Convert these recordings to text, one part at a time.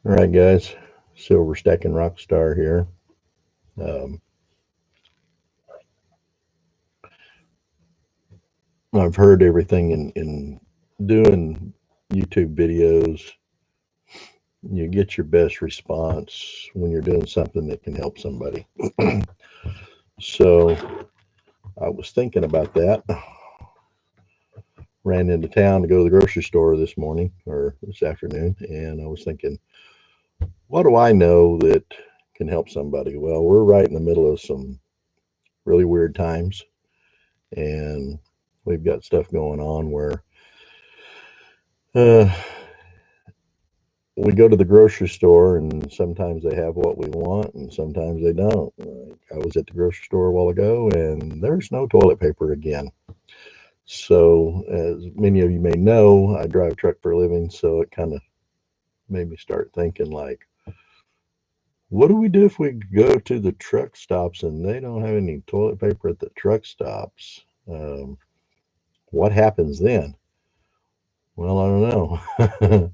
All right, guys. Silver Stacking Rockstar here. Um, I've heard everything in doing YouTube videos. You get your best response when you're doing something that can help somebody. So I was thinking about that. Ran into town to go to the grocery store this morning or this afternoon, and I was thinking, what do I know that can help somebody? Well, we're right in the middle of some really weird times, and we've got stuff going on where uh, we go to the grocery store, and sometimes they have what we want, and sometimes they don't. Like, I was at the grocery store a while ago, and there's no toilet paper again. So, as many of you may know, I drive a truck for a living, so it kind of made me start thinking, like, what do we do if we go to the truck stops and they don't have any toilet paper at the truck stops? What happens then? Well, I don't know.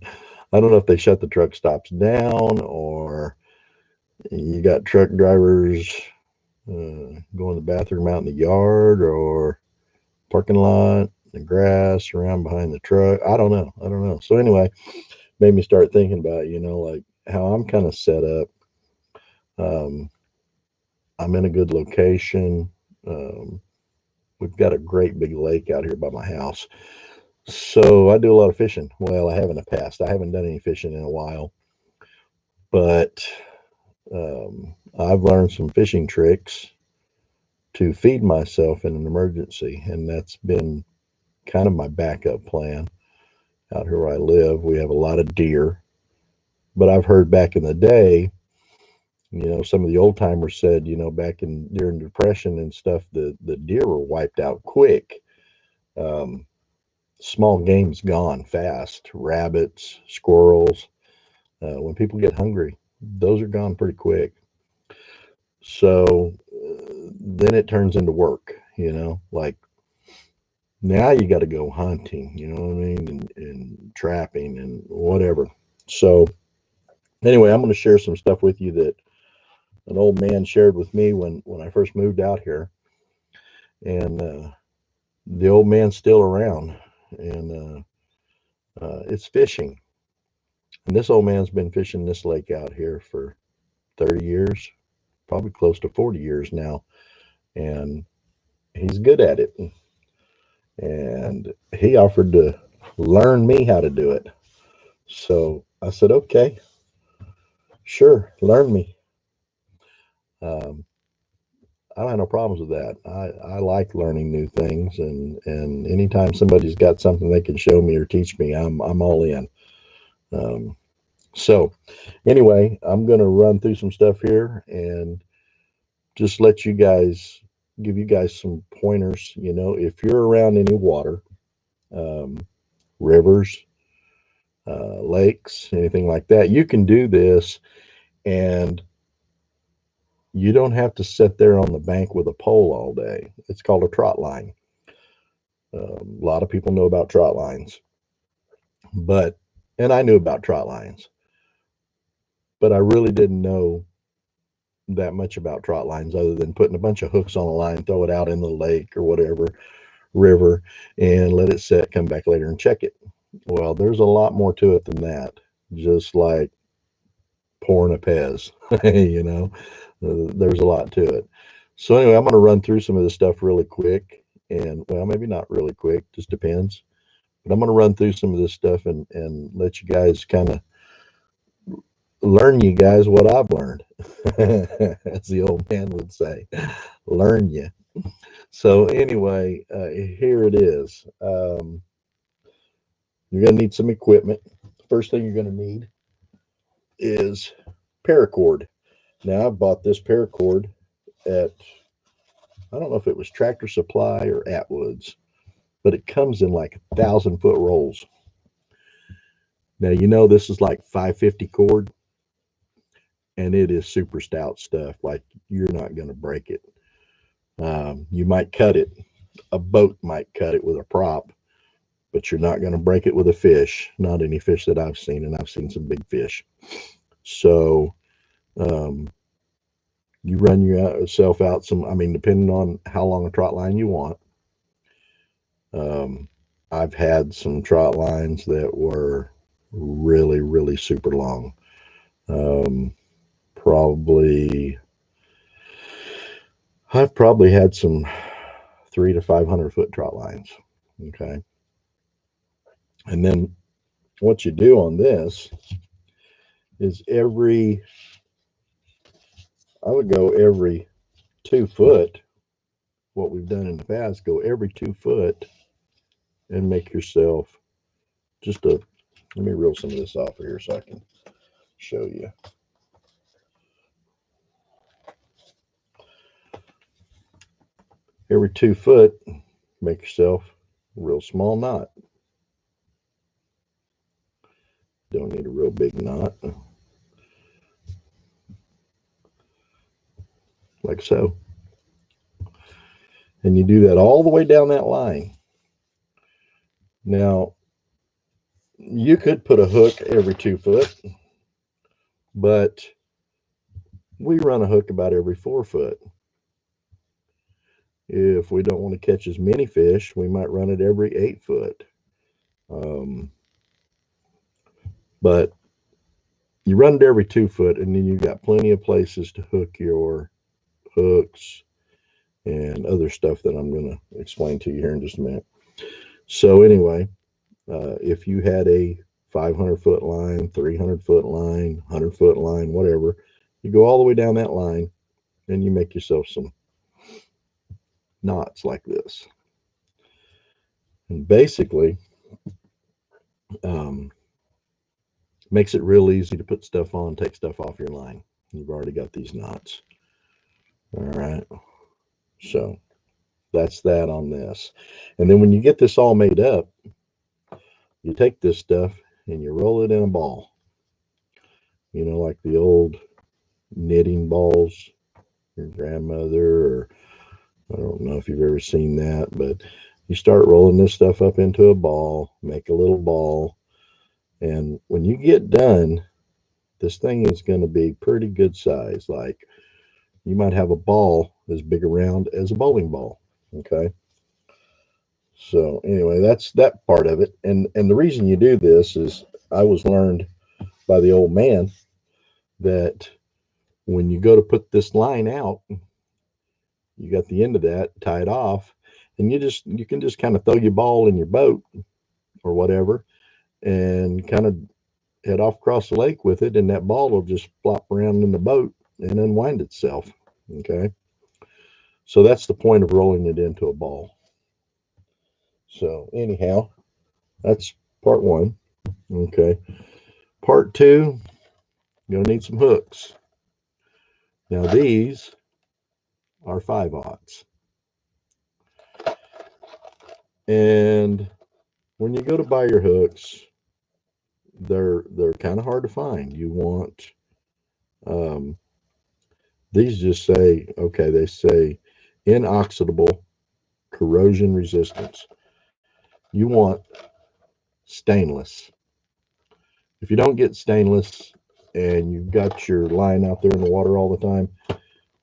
I don't know if they shut the truck stops down, or you got truck drivers going to the bathroom out in the yard or parking lot, the grass around behind the truck. I don't know. I don't know. So anyway, made me start thinking about, like how I'm kind of set up. Um, I'm in a good location. Um, we've got a great big lake out here by my house. So I do a lot of fishing. Well, I have in the past. I haven't done any fishing in a while, but I've learned some fishing tricks to feed myself in an emergency, and that's been kind of my backup plan. Out here where I live, we have a lot of deer, but I've heard back in the day, some of the old timers said, back in during Depression and stuff, the deer were wiped out quick. Um, Small game's gone fast. Rabbits, squirrels. When people get hungry, those are gone pretty quick. So then it turns into work, like now you got to go hunting, you know what I mean, and trapping and whatever. So anyway, I'm going to share some stuff with you that an old man shared with me when I first moved out here, and the old man's still around, and it's fishing. And this old man's been fishing this lake out here for 30 years, probably close to 40 years now, and he's good at it. And he offered to learn me how to do it. So I said, okay, sure, learn me. Um, I don't have no problems with that. I like learning new things, and anytime somebody's got something they can show me or teach me, I'm all in. Um, so anyway, I'm gonna run through some stuff here and just let you guys give you guys some pointers. If you're around any water, um, rivers, lakes, anything like that, you can do this, and you don't have to sit there on the bank with a pole all day. It's called a trot line. A lot of people know about trot lines, but and I knew about trot lines, but I really didn't know that much about trot lines other than putting a bunch of hooks on a line, throw it out in the lake or whatever river, and let it set, come back later and check it. Well, there's a lot more to it than that. Just like pouring a Pez, there's a lot to it. So anyway, I'm going to run through some of this stuff really quick, and well, maybe not really quick, just depends. But I'm going to run through some of this stuff and let you guys kind of learn you guys what I've learned, as the old man would say, learn you. So anyway, here it is. You're going to need some equipment. First thing you're going to need is paracord. Now, I bought this paracord at, I don't know if it was Tractor Supply or Atwoods, but it comes in like 1,000-foot rolls. Now, this is like 550 cord, and it is super stout stuff. Like, you're not going to break it. You might cut it. A boat might cut it with a prop, but you're not going to break it with a fish. Not any fish that I've seen, and I've seen some big fish. So you run yourself out some, I mean, depending on how long a trot line you want. I've had some trot lines that were really, really super long. I've probably had some 300 to 500 foot trot lines. Okay. And then what you do on this is I would go every 2 foot. What we've done in the past, go every 2 foot and make yourself let me reel some of this off here so I can show you. Every 2 foot, make yourself a real small knot. Don't need a real big knot. Like so. And you do that all the way down that line. Now, you could put a hook every 2 foot, but we run a hook about every 4 foot. If we don't want to catch as many fish, we might run it every 8 foot. But you run it every 2 foot, and then you've got plenty of places to hook your hooks and other stuff that I'm going to explain to you here in just a minute. So anyway, if you had a 500 foot line, 300 foot line, 100 foot line, whatever, you go all the way down that line and you make yourself some knots like this. And basically, makes it real easy to put stuff on, take stuff off your line. You've already got these knots. All right. So that's that on this. And then when you get this all made up, you take this stuff and you roll it in a ball. You know, like the old knitting balls, your grandmother, or I don't know if you've ever seen that, but you start rolling this stuff up into a ball, make a little ball. And when you get done, this thing is going to be pretty good size. Like you might have a ball as big around as a bowling ball. Okay. So anyway, that's that part of it. And the reason you do this is I was learned by the old man that when you go to put this line out, you got the end of that tied off, and you can just kind of throw your ball in your boat or whatever and kind of head off across the lake with it, and that ball will just flop around in the boat and unwind itself. Okay. So that's the point of rolling it into a ball. So anyhow, that's part one. Okay. Part two, you're gonna need some hooks. Now these are 5/0. And when you go to buy your hooks, they're kind of hard to find. You want these just say, okay, they say inoxidable, corrosion resistance. You want stainless. If you don't get stainless and you've got your line out there in the water all the time,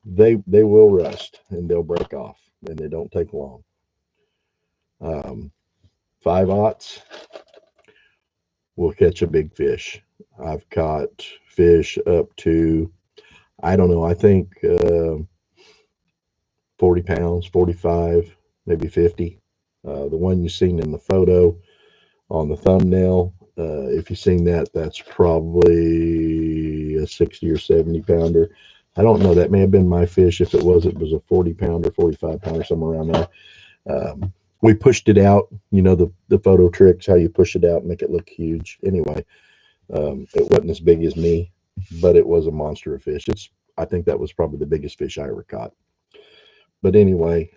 they will rust and they'll break off, and they don't take long. 5/0 will catch a big fish. I've caught fish up to, I don't know, I think 40 pounds, 45, maybe 50. The one you've seen in the photo on the thumbnail, if you've seen that, that's probably a 60 or 70 pounder. I don't know. That may have been my fish. If it was a 40 pounder, 45 pounder, somewhere around there. We pushed it out. You know, the photo tricks, how you push it out and make it look huge. Anyway, it wasn't as big as me, but it was a monster of fish. I think that was probably the biggest fish I ever caught. But anyway,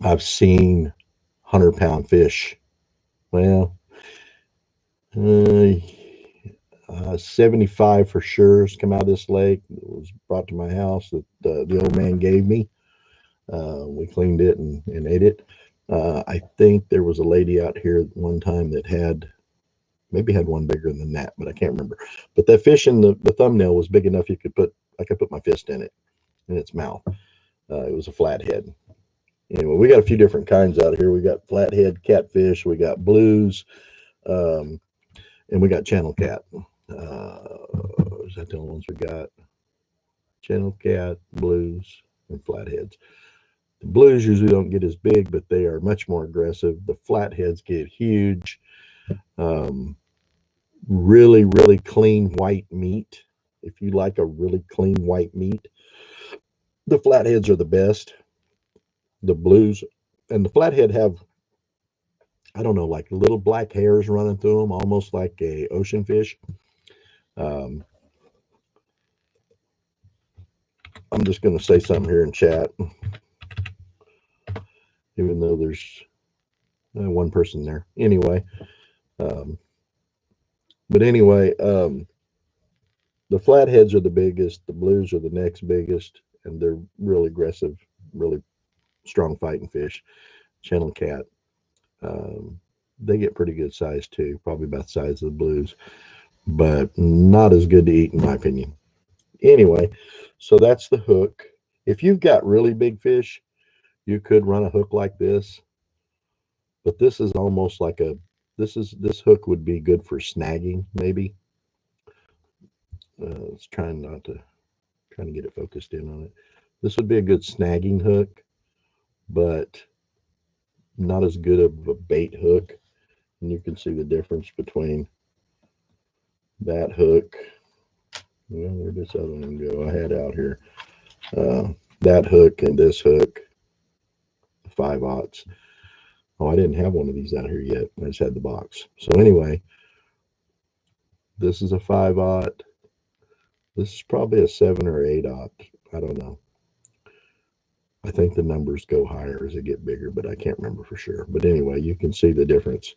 I've seen 100-pound fish. Well, 75 for sure has come out of this lake. It was brought to my house that the old man gave me. We cleaned it and ate it. I think there was a lady out here one time that had Maybe had one bigger than that, but I can't remember. But that fish in the thumbnail was big enough I could put my fist in its mouth. It was a flathead. Anyway, we got a few different kinds out here. We got flathead catfish, we got blues, and we got channel cat. Is that the only ones we got? Channel cat, blues, and flatheads. The blues usually don't get as big, but they are much more aggressive. The flatheads get huge. Really, really clean white meat. If you like a really clean white meat, the flatheads are the best. The blues and the flathead have, I don't know, like little black hairs running through them, almost like a ocean fish. I'm just going to say something here in chat, even though there's one person there. Anyway, but anyway, the flatheads are the biggest. The blues are the next biggest, and they're really aggressive, really strong fighting fish. Channel cat, they get pretty good size too, probably about the size of the blues, but not as good to eat in my opinion. Anyway, so that's the hook. If you've got really big fish, you could run a hook like this, but this is almost like this hook would be good for snagging, maybe. It's trying to get it focused in on it. This would be a good snagging hook, but not as good of a bait hook. And you can see the difference between that hook. Well, where'd this other one go? I had out here. That hook and this hook, 5/0. Oh, I didn't have one of these out here yet. I just had the box. So anyway, this is a 5/0. This is probably a 7 or 8/0. I don't know. I think the numbers go higher as they get bigger, but I can't remember for sure. But anyway, you can see the difference.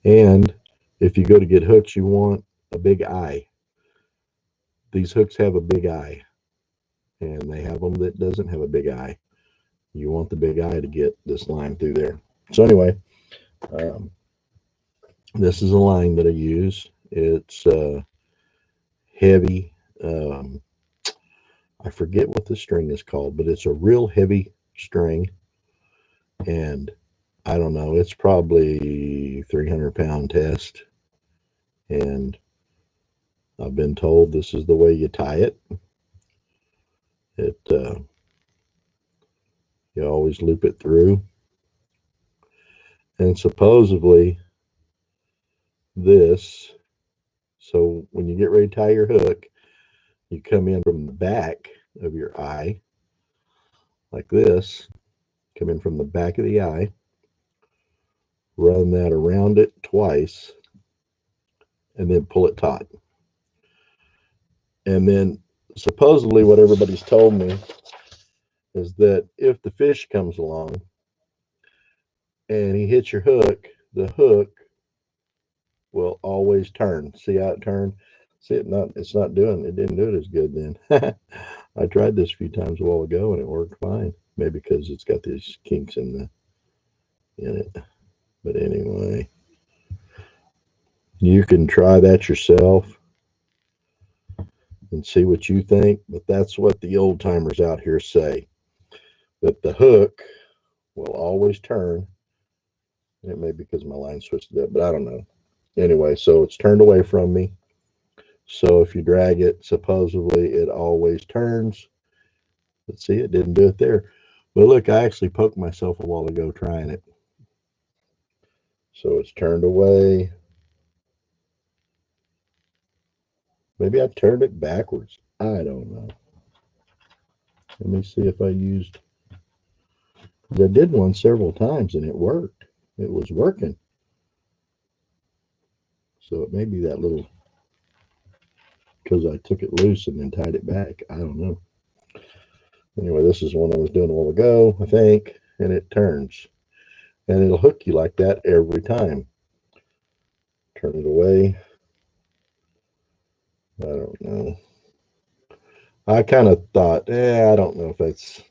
And if you go to get hooks, you want a big eye. These hooks have a big eye, and they have them that doesn't have a big eye. You want the big eye to get this line through there. So anyway, this is a line that I use. It's heavy. I forget what the string is called, but it's a real heavy string. And I don't know, it's probably 300-pound test. And I've been told this is the way you tie it. You always loop it through. And supposedly this, so when you get ready to tie your hook, you come in from the back of your eye, like this, come in from the back of the eye, run that around it twice, and then pull it taut. And then supposedly what everybody's told me is that if the fish comes along and he hits your hook, the hook will always turn. See how it turned? See, it didn't do it as good then. I tried this a few times a while ago and it worked fine. Maybe because it's got these kinks in it. But anyway, you can try that yourself and see what you think. But that's what the old timers out here say, that the hook will always turn. It may be because my line switched it up, but I don't know. Anyway, so it's turned away from me. So if you drag it, supposedly it always turns. Let's see, it didn't do it there. But look, I actually poked myself a while ago trying it. So it's turned away. Maybe I turned it backwards. I don't know. Let me see if I used. I did one several times and it worked. It was working. So it may be that little, because I took it loose and then tied it back. I don't know. Anyway, this is one I was doing a while ago, I think, and it turns. And it'll hook you like that every time. Turn it away. I don't know. I kind of thought, I don't know if that's,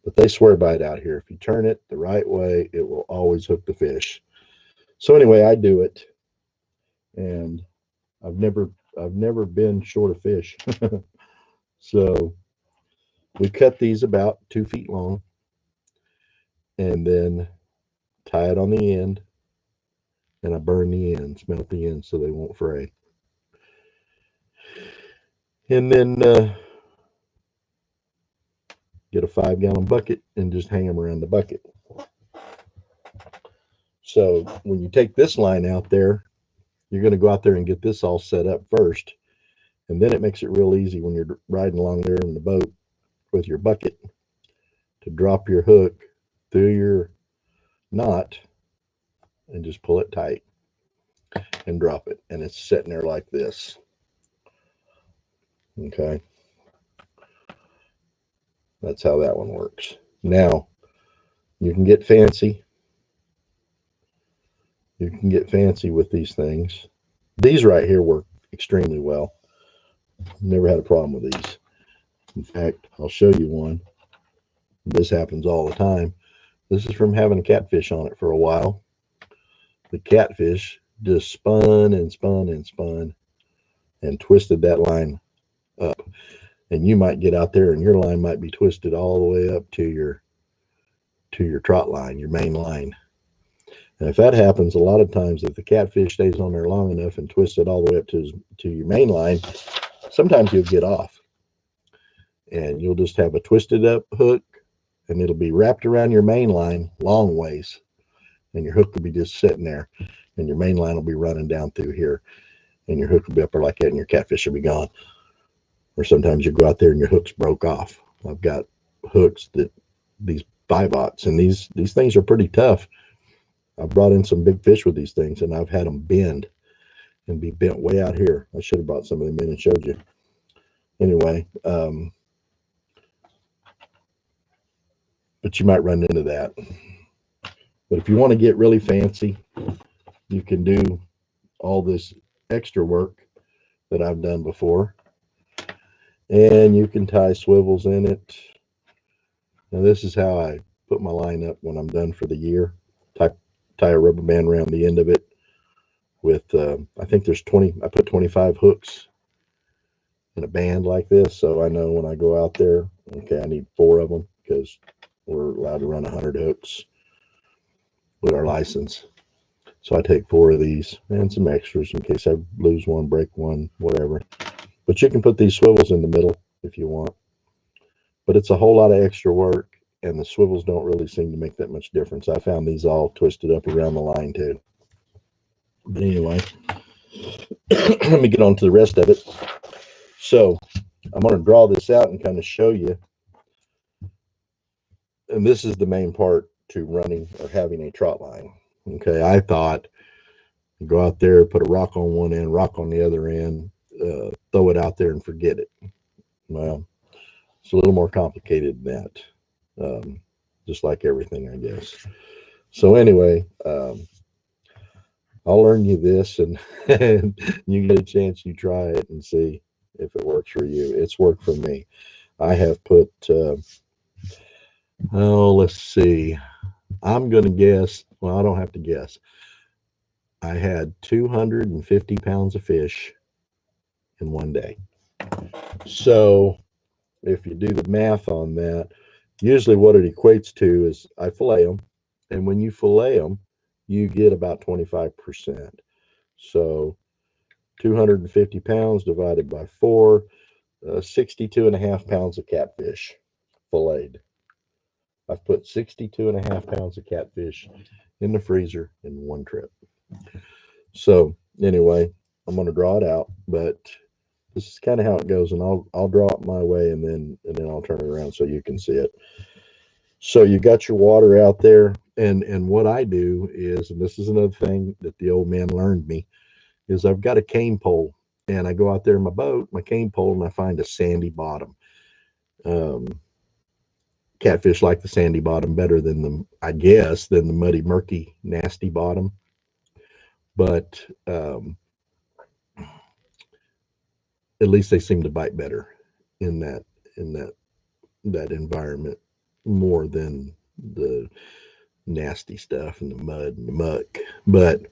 but they swear by it out here. If you turn it the right way, it will always hook the fish. So anyway, I do it. and I've never been short of fish. So we cut these about 2 feet long, and then tie it on the end, and I burn the ends, melt the ends so they won't fray. And then get a 5-gallon bucket and just hang them around the bucket. So when you take this line out there, you're going to go out there and get this all set up first. And then it makes it real easy when you're riding along there in the boat with your bucket to drop your hook through your knot and just pull it tight and drop it. And it's sitting there like this. Okay. That's how that one works. Now, you can get fancy. You can get fancy with these things. These right here work extremely well. Never had a problem with these. In fact, I'll show you one. This happens all the time. This is from having a catfish on it for a while. The catfish just spun and spun and spun and twisted that line up. And you might get out there and your line might be twisted all the way up to your trot line, your main line. And if that happens, a lot of times, if the catfish stays on there long enough and twists it all the way up to your main line, sometimes you'll get off. And you'll just have a twisted up hook, and it'll be wrapped around your main line long ways. And your hook will be just sitting there, and your main line will be running down through here. And your hook will be up there like that, and your catfish will be gone. Or sometimes you go out there and your hook's broke off. I've got hooks that these 5/0s, and these things are pretty tough. I've brought in some big fish with these things, and I've had them bend and be bent way out here. I should have brought some of them in and showed you. Anyway, but you might run into that. But if you want to get really fancy, you can do all this extra work that I've done before. And you can tie swivels in it. Now this is how I put my line up when I'm done for the year. Tie a rubber band around the end of it with, I think there's 20, I put 25 hooks in a band like this. So I know when I go out there, okay, I need 4 of them because we're allowed to run 100 hooks with our license. So I take 4 of these and some extras in case I lose one, break one, whatever. But you can put these swivels in the middle if you want. But it's a whole lot of extra work, and the swivels don't really seem to make that much difference. I found these all twisted up around the line too. But anyway, let me get on to the rest of it. So I'm going to draw this out and kind of show you. And this is the main part to running or having a trot line. Okay, I thought go out there, put a rock on one end, rock on the other end, throw it out there and forget it. Well, it's a little more complicated than that. Just like everything, I guess. So anyway, I'll learn you this, and, and you get a chance, you try it and see if it works for you. It's worked for me. I have put, let's see. I'm going to guess, well, I don't have to guess. I had 250 pounds of fish in one day. So if you do the math on that, usually what it equates to is I fillet them. And when you fillet them, you get about 25%. So 250 pounds divided by 4, 62.5 pounds of catfish filleted. I've put 62.5 pounds of catfish in the freezer in one trip. So anyway, I'm going to draw it out, but this is kind of how it goes, and I'll draw it my way, and then I'll turn it around so you can see it. So you got your water out there, and what I do is, and this is another thing that the old man learned me, is I've got a cane pole, and I go out there in my boat, my cane pole, and I find a sandy bottom. Catfish like the sandy bottom better than the muddy, murky, nasty bottom. But at least they seem to bite better in that environment more than the nasty stuff and the mud and the muck. But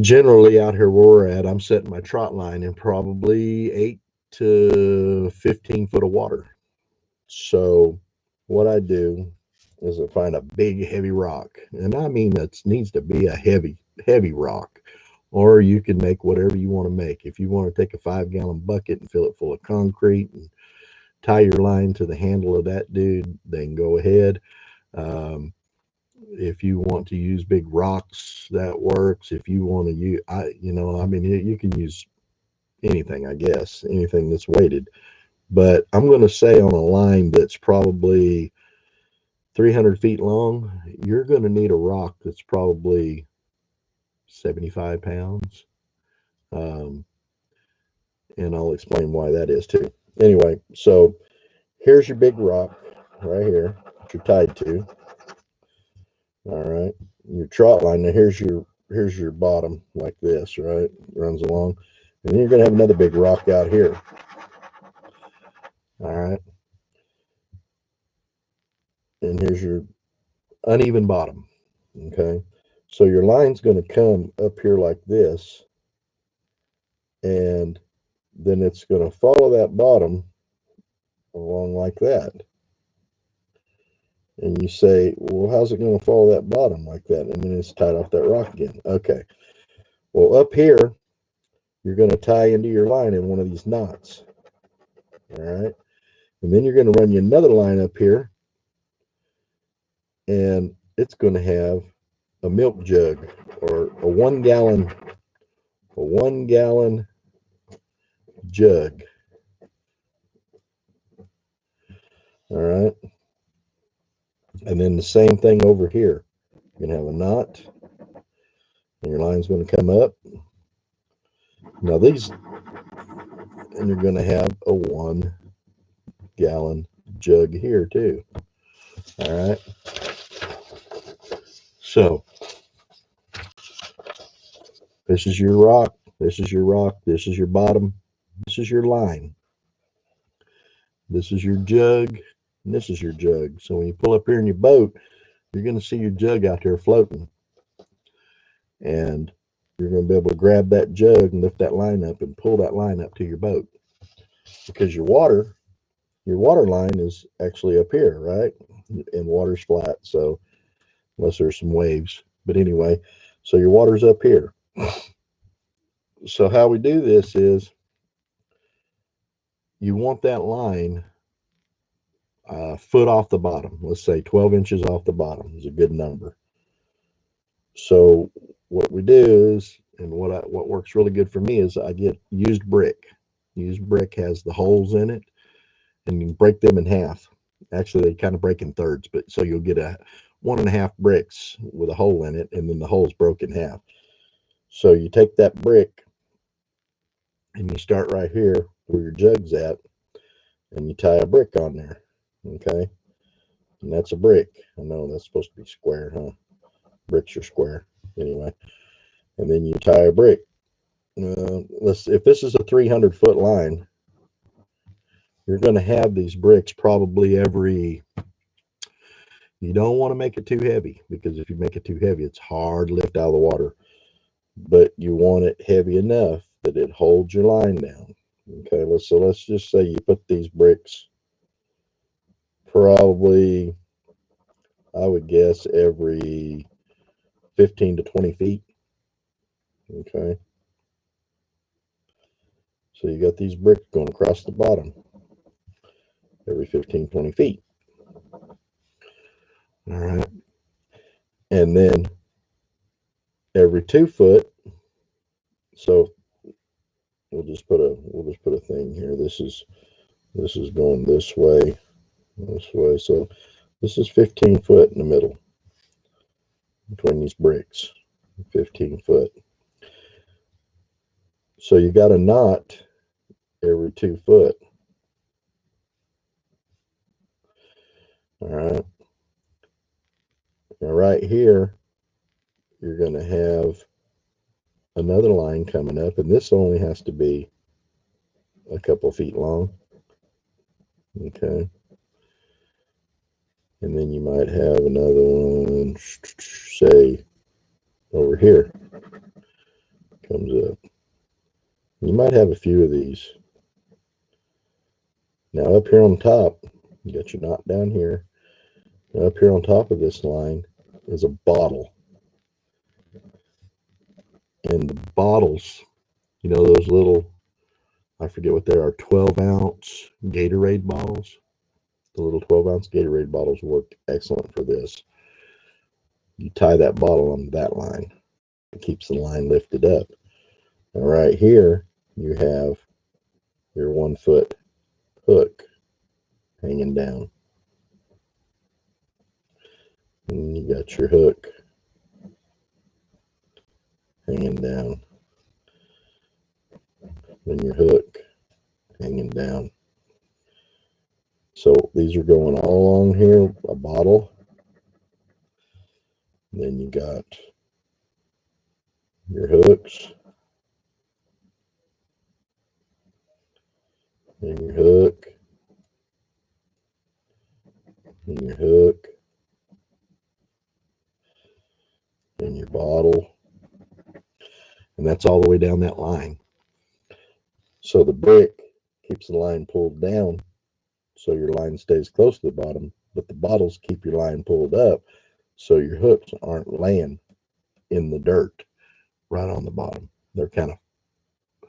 generally out here where we're at, I'm setting my trot line in probably 8 to 15 foot of water. So what I do is I find a big heavy rock, and I mean it needs to be a heavy rock, or you can make whatever you want to make. If you want to take a 5 gallon bucket and fill it full of concrete and tie your line to the handle of that dude, then go ahead. Um, if you want to use big rocks, that works. If you want to use, I mean, you can use anything, I guess, anything that's weighted. But I'm going to say on a line that's probably 300 feet long, you're going to need a rock that's probably 75 pounds. Um, and I'll explain why that is too. Anyway, so here's your big rock right here that you're tied to. All right, your trot line. Now here's your bottom like this, right? Runs along, and then you're gonna have another big rock out here. All right, and here's your uneven bottom. Okay, so your line's gonna come up here like this, and then it's gonna follow that bottom along like that. And you say, well, how's it going to follow that bottom like that? And then it's tied off that rock again. Okay. Well, up here, you're going to tie into your line in one of these knots. All right. And then you're going to run you another line up here, and it's going to have a milk jug or a 1 gallon jug. All right. And then the same thing over here. You're going to have a knot, and your line's going to come up. Now these, and you're going to have a 1 gallon jug here too. All right. So this is your rock. This is your rock. This is your bottom. This is your line. This is your jug. And this is your jug. So when you pull up here in your boat, you're going to see your jug out there floating. And you're going to be able to grab that jug and lift that line up and pull that line up to your boat. Because your water line is actually up here, right? And water's flat. So unless there's some waves. But anyway, so your water's up here. So how we do this is you want that line a foot off the bottom. Let's say 12 inches off the bottom is a good number. So what we do is, and what works really good for me is I get used brick. Used brick has the holes in it, and you break them in half. Actually, they kind of break in thirds, but so you'll get a 1.5 bricks with a hole in it, and then the hole's broken in half. So you take that brick and you start right here where your jug's at, and you tie a brick on there. Okay, and that's a brick. I know that's supposed to be square, huh? Bricks are square anyway. And then you tie a brick. If this is a 300-foot line, you're going to have these bricks probably every. You don't want to make it too heavy, because if you make it too heavy, it's hard to lift out of the water. But you want it heavy enough that it holds your line down. Okay, let's just say you put these bricks probably, I would guess, every 15 to 20 feet. Okay. So you got these bricks going across the bottom every 15, 20 feet. All right. And then every 2 foot. So we'll just put a thing here. This is going this way. So this is 15 foot in the middle between these bricks. 15 foot. So you got a knot every 2 foot. All right. Now right here, you're going to have another line coming up, and this only has to be a couple feet long. Okay. And then you might have another one, say, over here. comes up. You might have a few of these. Now up here on top, you got your knot down here. Now up here on top of this line is a bottle. And the bottles, you know, those little, I forget what they are, 12-ounce Gatorade bottles. The little 12-ounce Gatorade bottles work excellent for this. You tie that bottle on that line. It keeps the line lifted up. And right here, you have your 1-foot hook hanging down. And you got your hook hanging down. Then your hook hanging down. So these are going all along here, a bottle. Then you got your hooks. And your hook. And your hook. And your bottle. And that's all the way down that line. So the brick keeps the line pulled down so your line stays close to the bottom, but the bottles keep your line pulled up so your hooks aren't laying in the dirt right on the bottom. They're kind of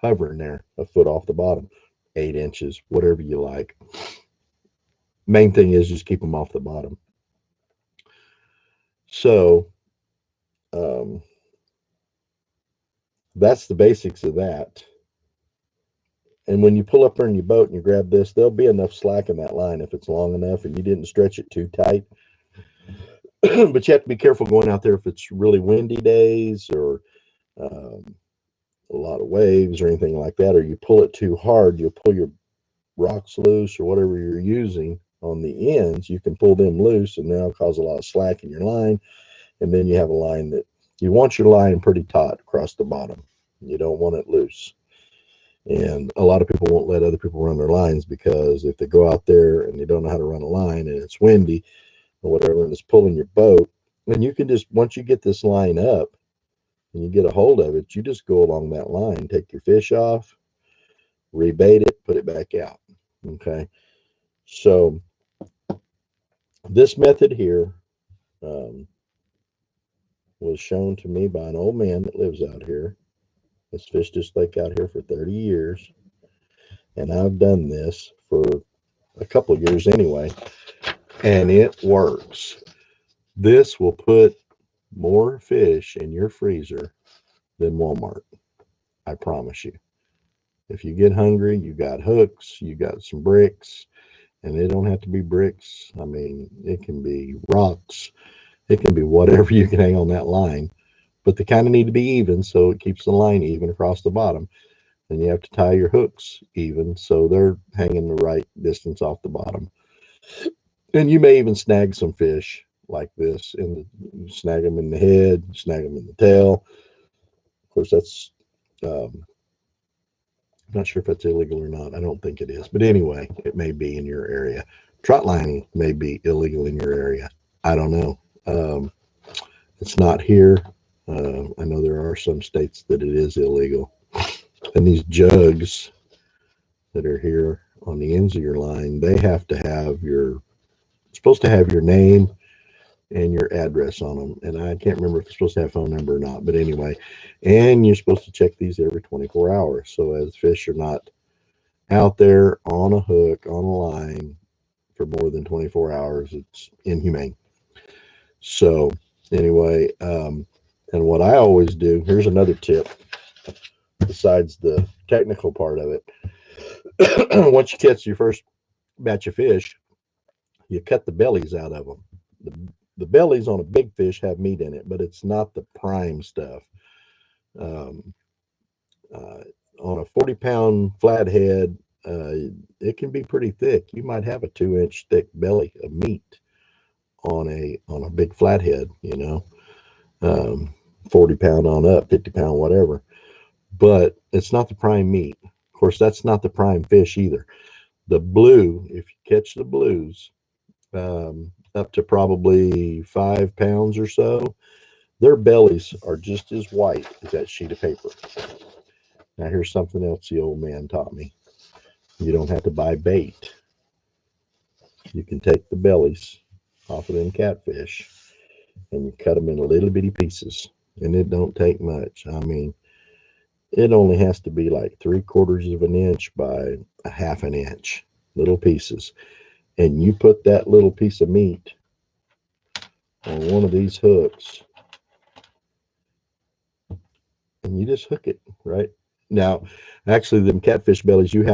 hovering there a foot off the bottom, 8 inches, whatever you like. Main thing is just keep them off the bottom. So that's the basics of that. And when you pull up there in your boat and you grab this, there'll be enough slack in that line if it's long enough and you didn't stretch it too tight. But you have to be careful going out there if it's really windy days or a lot of waves or anything like that, or you pull it too hard, you'll pull your rocks loose or whatever you're using on the ends. You can pull them loose and that'll cause a lot of slack in your line. And then you have a line that you want your line pretty taut across the bottom. You don't want it loose. And a lot of people won't let other people run their lines because if they go out there and they don't know how to run a line and it's windy or whatever and it's pulling your boat, then you can just, once you get this line up and you get a hold of it, you just go along that line, take your fish off, rebait it, put it back out. Okay. So this method here was shown to me by an old man that lives out here. It's fished this lake out here for 30 years. And I've done this for a couple of years anyway. And it works. This will put more fish in your freezer than Walmart. I promise you. If you get hungry, you got hooks, you got some bricks, and they don't have to be bricks. I mean, it can be rocks. It can be whatever you can hang on that line. But they kind of need to be even so it keeps the line even across the bottom. And you have to tie your hooks even so they're hanging the right distance off the bottom. And you may even snag some fish like this, and snag them in the head, snag them in the tail. Of course, that's I'm not sure if that's illegal or not. I don't think it is. But anyway, it may be in your area. Trot lining may be illegal in your area. I don't know. It's not here. I know there are some states that it is illegal. And these jugs that are here on the ends of your line, they have to have supposed to have your name and your address on them. And I can't remember if it's supposed to have a phone number or not. But anyway, and you're supposed to check these every 24 hours. So as fish are not out there on a hook, on a line for more than 24 hours, it's inhumane. So anyway, and what I always do, here's another tip besides the technical part of it. Once you catch your first batch of fish, you cut the bellies out of them. The bellies on a big fish have meat in it, but it's not the prime stuff. On a 40-pound flathead, it can be pretty thick. You might have a 2-inch thick belly of meat on a big flathead, 40-pound on up, 50-pound, whatever. But it's not the prime meat. Of course, that's not the prime fish either. The blue, if you catch the blues, up to probably 5 pounds or so, Their bellies are just as white as that sheet of paper. Now here's something else the old man taught me. You don't have to buy bait. You can take the bellies off of them catfish and you cut them into little bitty pieces. And it don't take much. I mean, it only has to be like 3/4 of an inch by a half an inch, little pieces. And you put that little piece of meat on one of these hooks and you just hook it right now. Actually, them catfish bellies, you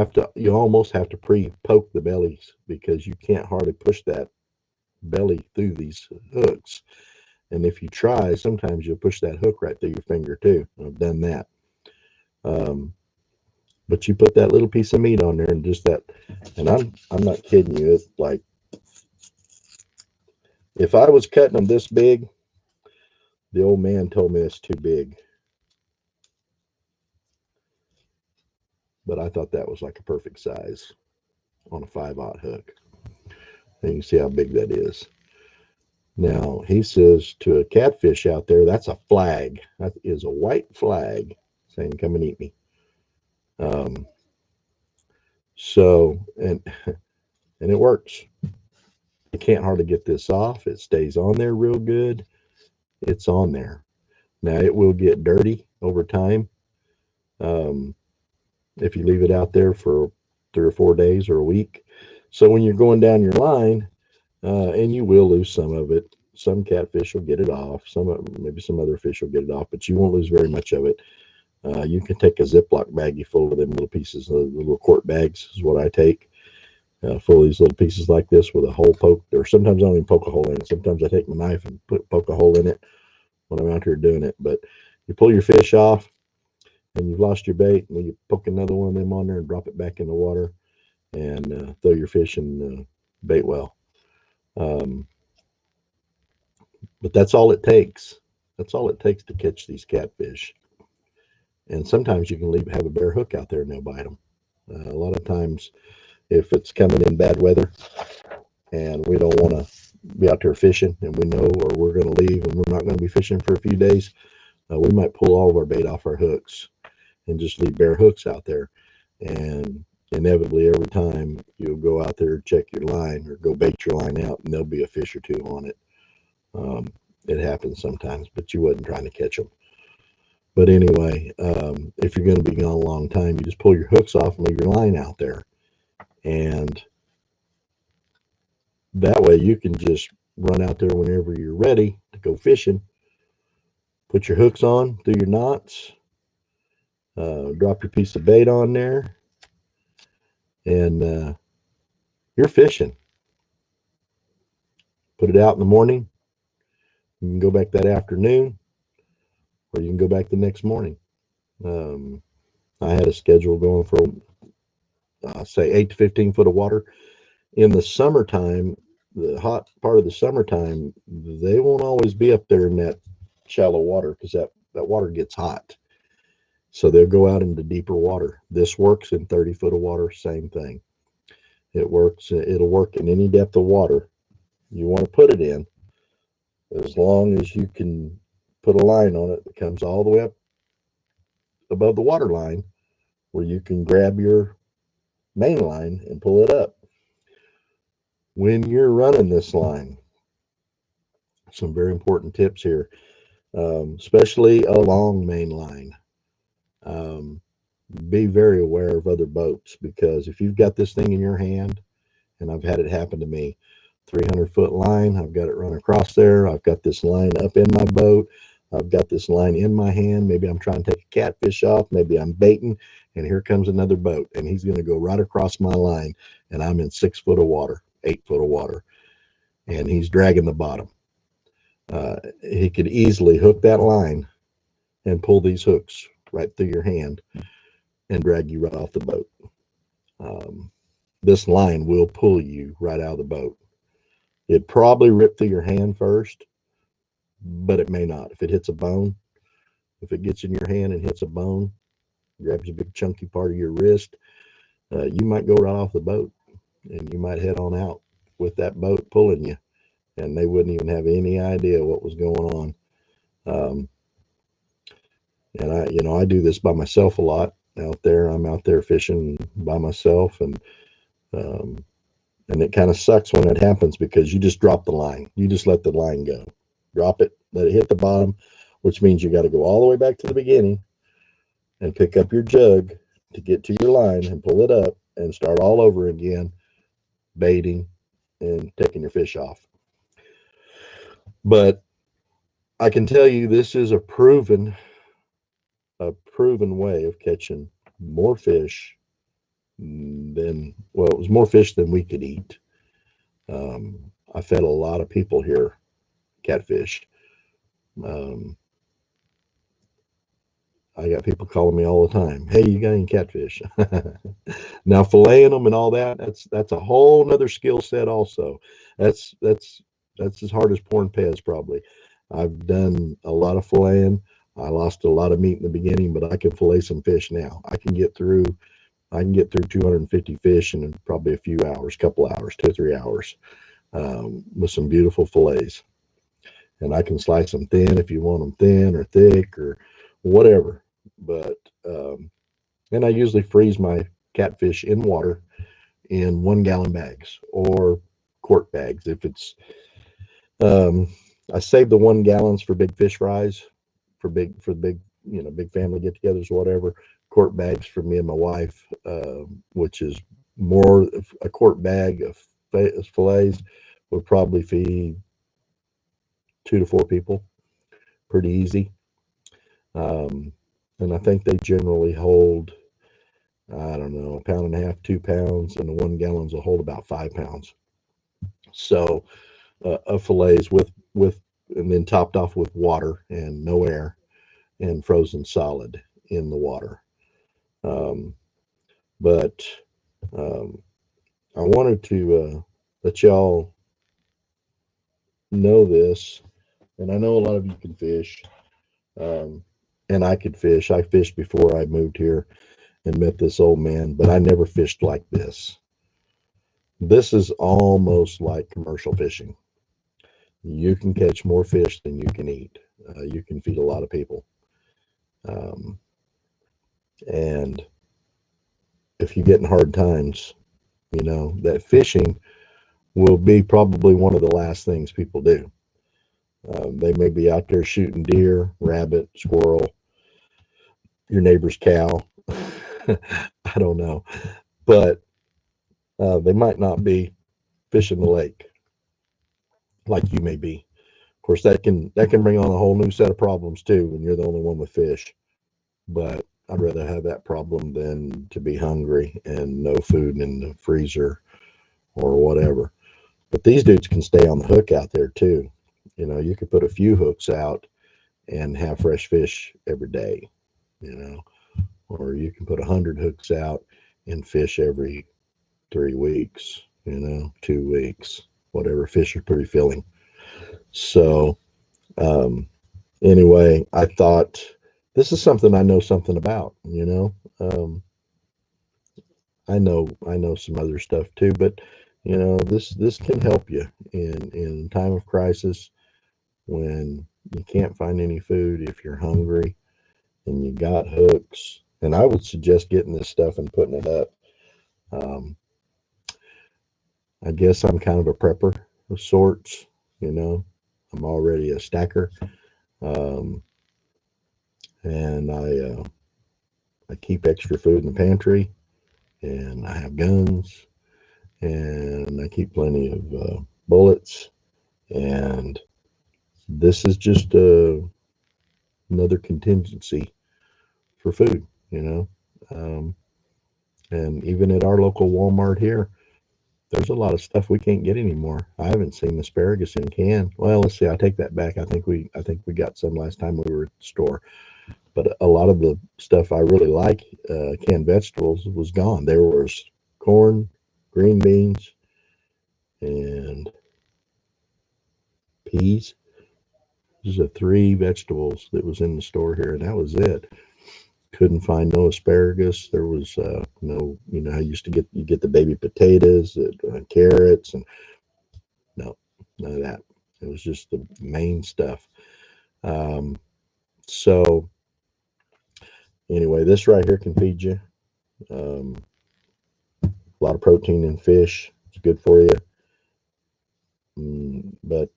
almost have to pre-poke the bellies because you can't hardly push that belly through these hooks. And if you try, sometimes you'll push that hook right through your finger too. I've done that. But you put that little piece of meat on there and just that, and I'm not kidding you. It's like if I was cutting them this big, the old man told me it's too big. But I thought that was like a perfect size on a 5/0 hook. And you can see how big that is. Now, he says to a catfish out there, that's a flag. That is a white flag saying, come and eat me. And it works. You can't hardly get this off. It stays on there real good. It's on there. Now, it will get dirty over time. If you leave it out there for 3 or 4 days or a week. So when you're going down your line, and you will lose some of it. Some catfish will get it off. Maybe some other fish will get it off, but you won't lose very much of it. You can take a Ziploc baggie full of them little pieces, the little quart bags is what I take, full of these little pieces like this with a hole poked, or sometimes I don't even poke a hole in it. Sometimes I take my knife and poke a hole in it when I'm out here doing it. But you pull your fish off and you've lost your bait, and you poke another one of them on there and drop it back in the water and throw your fish in the bait well. But that's all it takes. That's all it takes to catch these catfish. And sometimes you can have a bare hook out there and they'll bite them. A lot of times, if it's coming in bad weather and we don't want to be out there fishing and we know, or we're going to leave and we're not going to be fishing for a few days, we might pull all of our bait off our hooks and just leave bare hooks out there. And inevitably, every time you'll go out there, check your line or go bait your line out, and there'll be a fish or two on it. It happens sometimes, but you wasn't trying to catch them. But anyway, if you're going to be gone a long time, you just pull your hooks off and leave your line out there. And that way you can just run out there whenever you're ready to go fishing. Put your hooks on through your knots. Drop your piece of bait on there. And you're fishing. Put it out in the morning. You can go back that afternoon, or you can go back the next morning. I had a schedule going for, say, 8 to 15 foot of water. In the summertime, the hot part of the summertime, they won't always be up there in that shallow water because that water gets hot. So they'll go out into deeper water. This works in 30 foot of water, same thing. It'll work in any depth of water you want to put it in, as long as you can put a line on it that comes all the way up above the water line where you can grab your main line and pull it up. When you're running this line, some very important tips here, especially a long main line. Be very aware of other boats, because if you've got this thing in your hand, and I've had it happen to me, 300-foot line, I've got it run across there, I've got this line up in my boat, I've got this line in my hand, maybe I'm trying to take a catfish off, maybe I'm baiting, and here comes another boat, and he's going to go right across my line, and I'm in 6 foot of water, 8 foot of water, and he's dragging the bottom. He could easily hook that line and pull these hooks right through your hand and drag you right off the boat. This line will pull you right out of the boat. It'd probably rip through your hand first, but it may not. If it hits a bone, if it gets in your hand and hits a bone, grabs a big chunky part of your wrist, you might go right off the boat, and you might head on out with that boat pulling you, and they wouldn't even have any idea what was going on. Um, and I do this by myself a lot out there. I'm out there fishing by myself, um, and it kind of sucks when it happens because you just drop the line. You just let the line go. Drop it, let it hit the bottom, which means you got to go all the way back to the beginning and pick up your jug to get to your line and pull it up and start all over again, baiting and taking your fish off. But I can tell you this is a proven way of catching more fish than, well, it was more fish than we could eat. I fed a lot of people here catfish. Um, I got people calling me all the time. Hey, you got any catfish? Now filleting them and all that's a whole nother skill set also. That's as hard as pouring Pez probably. I've done a lot of filleting. I lost a lot of meat in the beginning, but I can fillet some fish now. I can get through 250 fish in probably a few hours, couple hours, 2 or 3 hours, with some beautiful fillets. And I can slice them thin if you want them thin or thick or whatever. But and I usually freeze my catfish in water in 1 gallon bags or quart bags. If it's um, I save the 1 gallons for big fish fries, for the big big family get-togethers, whatever. Quart bags for me and my wife, which is more. A quart bag of fillets would probably feed 2 to 4 people, pretty easy. Um, and I think they generally hold, I don't know, a pound and a half, 2 pounds, and the 1 gallons will hold about 5 pounds. So of fillets and then topped off with water and no air and frozen solid in the water. Um, but um, I wanted to let y'all know this, and I know a lot of you can fish, um, and I could fish. I fished before I moved here and met this old man, but I never fished like this. This is almost like commercial fishing. You can catch more fish than you can eat. You can feed a lot of people. Um, and if you get in hard times, that fishing will be probably one of the last things people do. They may be out there shooting deer, rabbit, squirrel, your neighbor's cow. I don't know. But they might not be fishing the lake like you may be. Of course, that can bring on a whole new set of problems too when you're the only one with fish. But I'd rather have that problem than to be hungry and no food in the freezer or whatever. But these dudes can stay on the hook out there too. You could put a few hooks out and have fresh fish every day, you know, or you can put 100 hooks out and fish every 3 weeks, 2 weeks, whatever. Fish are pretty filling. So, um, anyway, I thought this is something I know something about. I know some other stuff too, but this can help you in time of crisis when you can't find any food. If you're hungry and you got hooks, and I would suggest getting this stuff and putting it up. Um, I guess I'm kind of a prepper of sorts. You know, I'm already a stacker, um, and I keep extra food in the pantry, and I have guns, and I keep plenty of bullets, and this is just another contingency for food. Um, and even at our local Walmart here, there's a lot of stuff we can't get anymore. I haven't seen asparagus in can. Well, let's see. I take that back. I think we got some last time we were at the store. But a lot of the stuff I really like, canned vegetables, was gone. There was corn, green beans, and peas. These are 3 vegetables that was in the store here, and that was it. Couldn't find no asparagus. There was no. I used to get the baby potatoes, carrots, and no, none of that. It was just the main stuff. So anyway, this right here can feed you. A lot of protein in fish. It's good for you. But,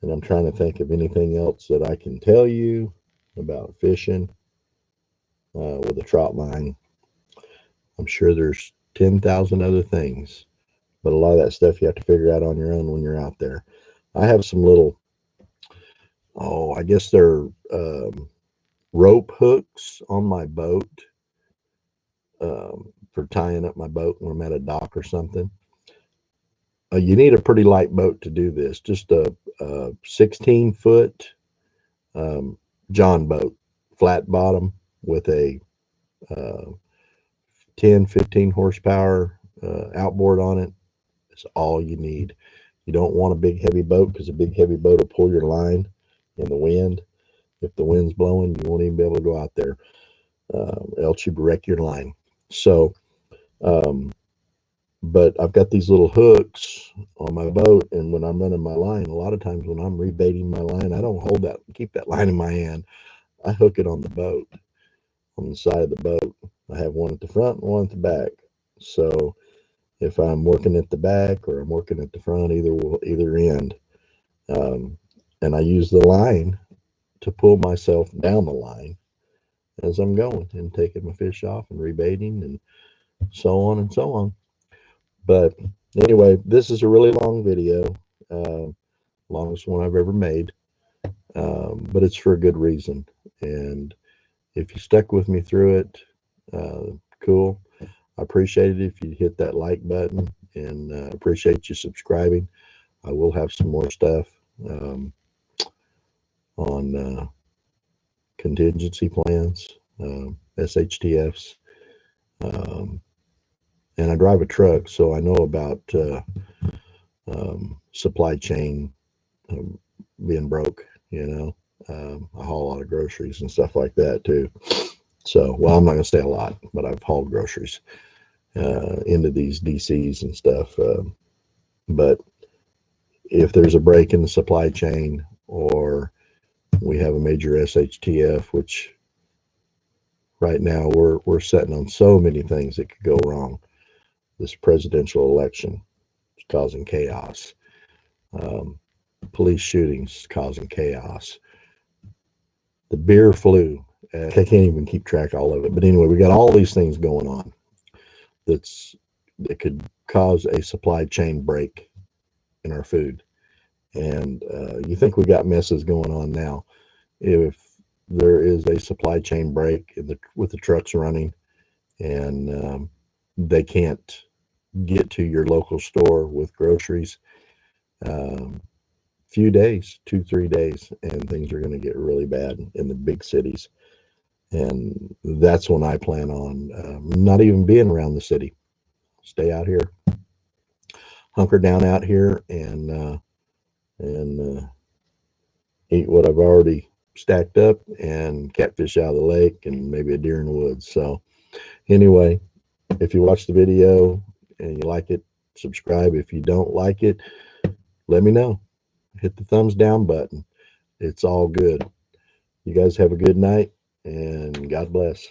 and I'm trying to think of anything else that I can tell you about fishing with a trout line. I'm sure there's 10,000 other things, but a lot of that stuff you have to figure out on your own when you're out there. I have some little, I guess they're rope hooks on my boat for tying up my boat when I'm at a dock or something. You need a pretty light boat to do this. Just a 16-foot John boat, flat bottom with a 10, 15 horsepower outboard on it. It's all you need. You don't want a big heavy boat because a big heavy boat will pull your line in the wind. If the wind's blowing, you won't even be able to go out there. Else you'd wreck your line. So, but I've got these little hooks on my boat, and when I'm running my line, a lot of times when I'm rebaiting my line, I don't keep that line in my hand. I hook it on the boat, on the side of the boat. I have one at the front and one at the back. So if I'm working at the back or I'm working at the front, either end, and I use the line to pull myself down the line as I'm going and taking my fish off and rebaiting and so on and so on. But anyway, this is a really long video, longest one I've ever made, but it's for a good reason. And if you stuck with me through it, cool. I appreciate it if you hit that like button, and appreciate you subscribing. I will have some more stuff on contingency plans, SHTFs, and I drive a truck, so I know about supply chain being broke. I haul a lot of groceries and stuff like that too. So, well, I'm not going to say a lot, but I've hauled groceries into these DCs and stuff. But if there's a break in the supply chain, or we have a major SHTF, which right now we're sitting on so many things that could go wrong. This presidential election is causing chaos. Police shootings causing chaos. The beer flu. I can't even keep track of all of it. But anyway, we got all these things going on that could cause a supply chain break in our food. And you think we got messes going on now. If there is a supply chain break with the trucks running and they can't get to your local store with groceries, few days, 2-3 days, and things are going to get really bad in the big cities. And that's when I plan on not even being around the city. Stay out here, hunker down out here, and eat what I've already stacked up and catfish out of the lake and maybe a deer in the woods. So anyway, if you watch the video and you like it, subscribe. If you don't like it, let me know. Hit the thumbs down button. It's all good. You guys have a good night, and God bless.